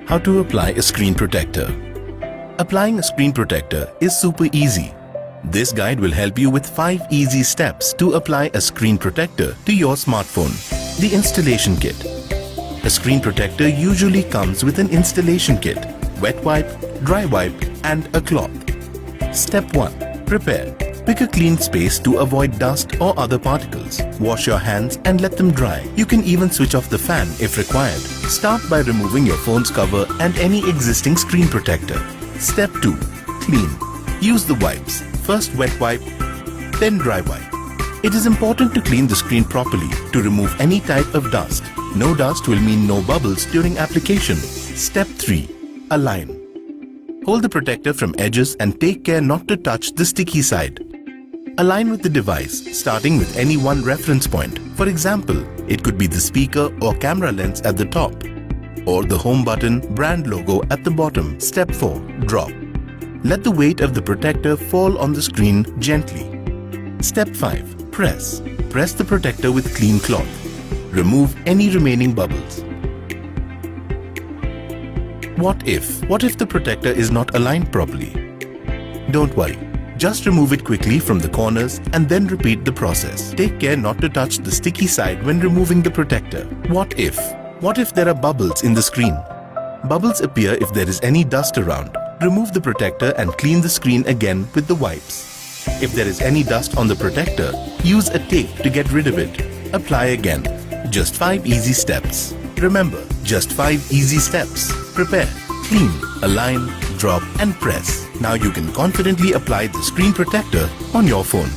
How to apply a screen protector. Applying a screen protector is super easy. This guide will help you with 5 easy steps to apply a screen protector to your smartphone. The installation kit. A screen protector usually comes with an installation kit, wet wipe, dry wipe and a cloth. Step 1. Prepare. Pick a clean space to avoid dust or other particles. Wash your hands and let them dry. You can even switch off the fan if required. Start by removing your phone's cover and any existing screen protector. Step 2. Clean. Use the wipes. First wet wipe, then dry wipe. It is important to clean the screen properly to remove any type of dust. No dust will mean no bubbles during application. Step 3. Align. Hold the protector from edges and take care not to touch the sticky side. Align with the device, starting with any one reference point. For example, it could be the speaker or camera lens at the top, or the home button brand logo at the bottom. Step 4. Drop. Let the weight of the protector fall on the screen gently. Step 5. Press. Press the protector with clean cloth. Remove any remaining bubbles. What if the protector is not aligned properly? Don't worry. Just remove it quickly from the corners and then repeat the process. Take care not to touch the sticky side when removing the protector. What if there are bubbles in the screen? Bubbles appear if there is any dust around. Remove the protector and clean the screen again with the wipes. If there is any dust on the protector, use a tape to get rid of it. Apply again. Just 5 easy steps. Remember, just 5 easy steps. Prepare, clean, align, drop and press. Now you can confidently apply the screen protector on your phone.